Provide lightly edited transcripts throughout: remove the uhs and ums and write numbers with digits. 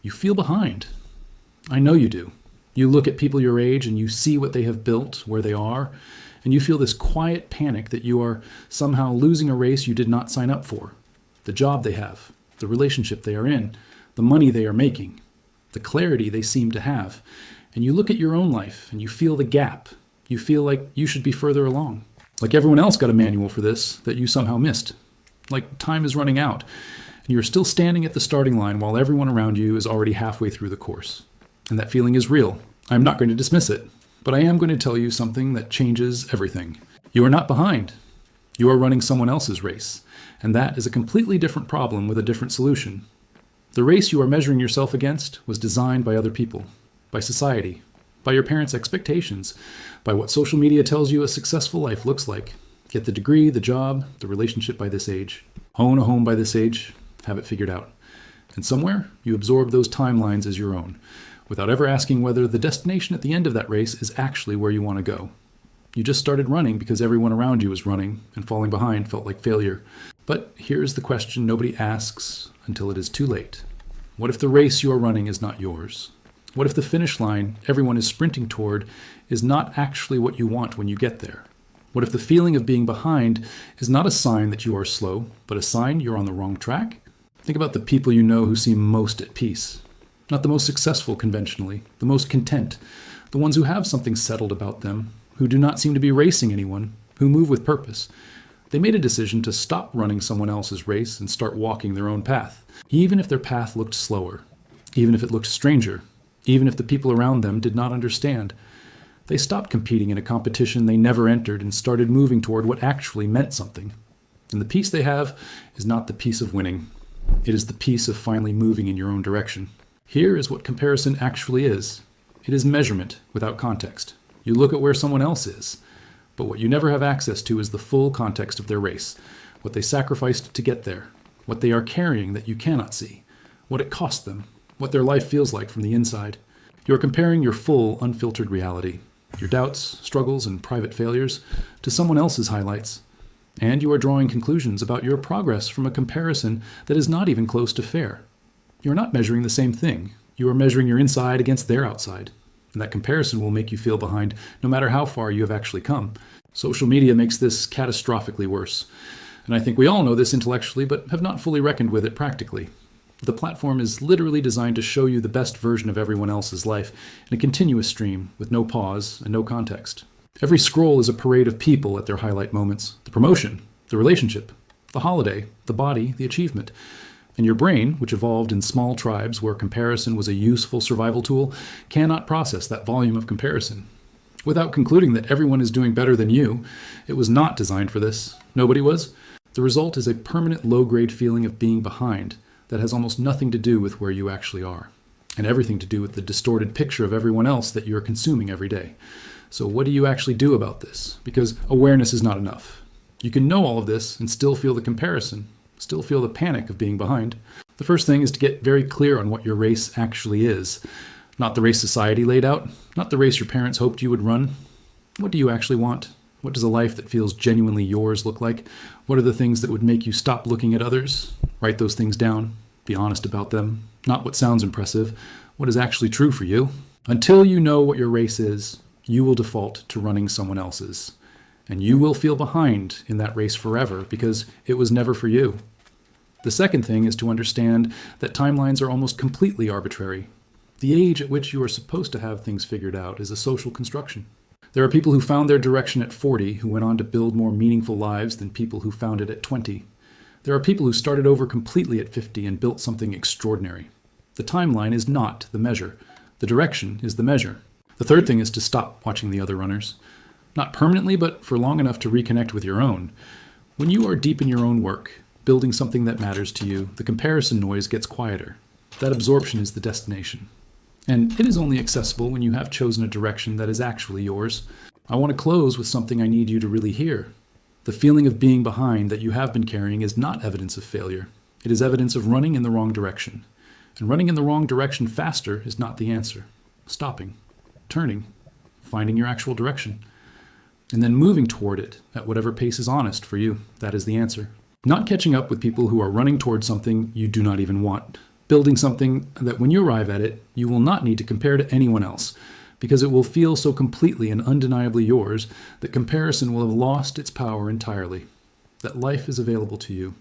You feel behind. I know you do. You look at people your age and you see what they have built, where they are, and you feel this quiet panic that you are somehow losing a race you did not sign up for. The job they have, the relationship they are in, the money they are making, the clarity they seem to have. And you look at your own life and you feel the gap. You feel like you should be further along. Like everyone else got a manual for this that you somehow missed. Like time is running out and you're still standing at the starting line while everyone around you is already halfway through the course. And that feeling is real. I'm not going to dismiss it, but I am going to tell you something that changes everything. You are not behind. You are running someone else's race, and that is a completely different problem with a different solution. The race you are measuring yourself against was designed by other people, by society, by your parents' expectations, by what social media tells you a successful life looks like. Get the degree, the job, the relationship by this age. Own a home by this age. Have it figured out. And somewhere, you absorb those timelines as your own, without ever asking whether the destination at the end of that race is actually where you want to go. You just started running because everyone around you was running, and falling behind felt like failure. But here's the question nobody asks until it is too late. What if the race you are running is not yours? What if the finish line everyone is sprinting toward is not actually what you want when you get there? What if the feeling of being behind is not a sign that you are slow, but a sign you're on the wrong track? Think about the people you know who seem most at peace. Not the most successful conventionally, the most content, the ones who have something settled about them, who do not seem to be racing anyone, who move with purpose. They made a decision to stop running someone else's race and start walking their own path, even if their path looked slower, even if it looked stranger, even if the people around them did not understand. They stopped competing in a competition they never entered and started moving toward what actually meant something. And the peace they have is not the peace of winning. It is the peace of finally moving in your own direction. Here is what comparison actually is. It is measurement without context. You look at where someone else is, but what you never have access to is the full context of their race, what they sacrificed to get there, what they are carrying that you cannot see, what it cost them, what their life feels like from the inside. You are comparing your full, unfiltered reality, your doubts, struggles, and private failures, to someone else's highlights. And you are drawing conclusions about your progress from a comparison that is not even close to fair. You are not measuring the same thing. You are measuring your inside against their outside. And that comparison will make you feel behind no matter how far you have actually come. Social media makes this catastrophically worse. And I think we all know this intellectually, but have not fully reckoned with it practically. The platform is literally designed to show you the best version of everyone else's life in a continuous stream with no pause and no context. Every scroll is a parade of people at their highlight moments. The promotion, the relationship, the holiday, the body, the achievement. And your brain, which evolved in small tribes where comparison was a useful survival tool, cannot process that volume of comparison. Without concluding that everyone is doing better than you, it was not designed for this. Nobody was. The result is a permanent low-grade feeling of being behind that has almost nothing to do with where you actually are, and everything to do with the distorted picture of everyone else that you're consuming every day. So what do you actually do about this? Because awareness is not enough. You can know all of this and still feel the comparison, still feel the panic of being behind. The first thing is to get very clear on what your race actually is. Not the race society laid out, not the race your parents hoped you would run. What do you actually want? What does a life that feels genuinely yours look like? What are the things that would make you stop looking at others? Write those things down. Be honest about them. Not what sounds impressive. What is actually true for you? Until you know what your race is, you will default to running someone else's. And you will feel behind in that race forever because it was never for you. The second thing is to understand that timelines are almost completely arbitrary. The age at which you are supposed to have things figured out is a social construction. There are people who found their direction at 40 who went on to build more meaningful lives than people who found it at 20. There are people who started over completely at 50 and built something extraordinary. The timeline is not the measure. The direction is the measure. The third thing is to stop watching the other runners. Not permanently, but for long enough to reconnect with your own. When you are deep in your own work, building something that matters to you, the comparison noise gets quieter. That absorption is the destination. And it is only accessible when you have chosen a direction that is actually yours. I want to close with something I need you to really hear. The feeling of being behind that you have been carrying is not evidence of failure. It is evidence of running in the wrong direction. And running in the wrong direction faster is not the answer. Stopping, turning, finding your actual direction, and then moving toward it at whatever pace is honest for you. That is the answer. Not catching up with people who are running towards something you do not even want. building something that when you arrive at it, you will not need to compare to anyone else, because it will feel so completely and undeniably yours that comparison will have lost its power entirely. That life is available to you.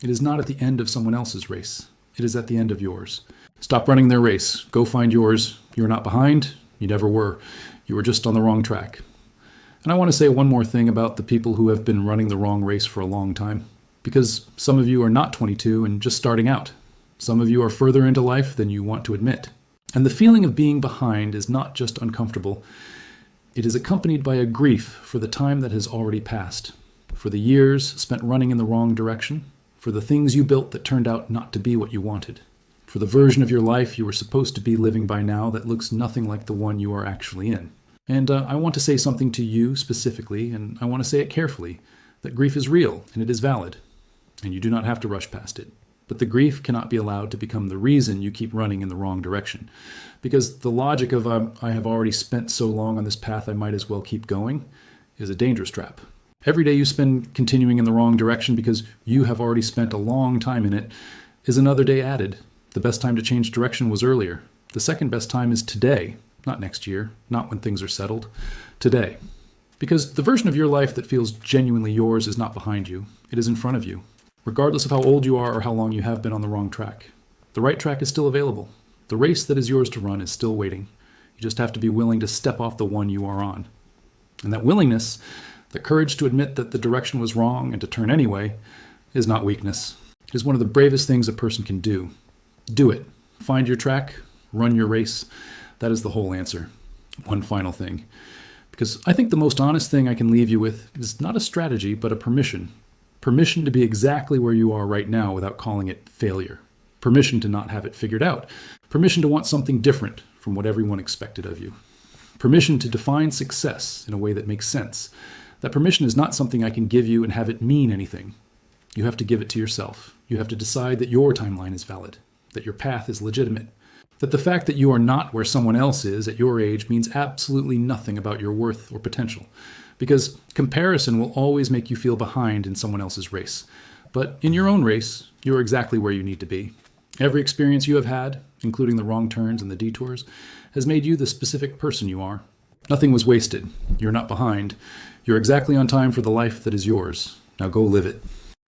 It is not at the end of someone else's race. It is at the end of yours. Stop running their race. Go find yours. You're not behind. You never were. You were just on the wrong track. And I want to say one more thing about the people who have been running the wrong race for a long time. Because some of you are not 22 and just starting out. Some of you are further into life than you want to admit. And the feeling of being behind is not just uncomfortable. It is accompanied by a grief for the time that has already passed, for the years spent running in the wrong direction, for the things you built that turned out not to be what you wanted, for the version of your life you were supposed to be living by now that looks nothing like the one you are actually in. And I want to say something to you specifically, and I want to say it carefully, that grief is real and it is valid, and you do not have to rush past it. But the grief cannot be allowed to become the reason you keep running in the wrong direction. Because the logic of I have already spent so long on this path I might as well keep going is a dangerous trap. Every day you spend continuing in the wrong direction because you have already spent a long time in it is another day added. The best time to change direction was earlier. The second best time is today, not next year, not when things are settled. Today. Because the version of your life that feels genuinely yours is not behind you. It is in front of you. Regardless of how old you are or how long you have been on the wrong track. The right track is still available. The race that is yours to run is still waiting. You just have to be willing to step off the one you are on. And that willingness, the courage to admit that the direction was wrong and to turn anyway, is not weakness. It is one of the bravest things a person can do. Do it. Find your track, run your race. That is the whole answer. One final thing. Because I think the most honest thing I can leave you with is not a strategy, but a permission. Permission to be exactly where you are right now without calling it failure. Permission to not have it figured out. Permission to want something different from what everyone expected of you. Permission to define success in a way that makes sense. That permission is not something I can give you and have it mean anything. You have to give it to yourself. You have to decide that your timeline is valid, that your path is legitimate, that the fact that you are not where someone else is at your age means absolutely nothing about your worth or potential. Because comparison will always make you feel behind in someone else's race. But in your own race, you're exactly where you need to be. Every experience you have had, including the wrong turns and the detours, has made you the specific person you are. Nothing was wasted. You're not behind. You're exactly on time for the life that is yours. Now go live it.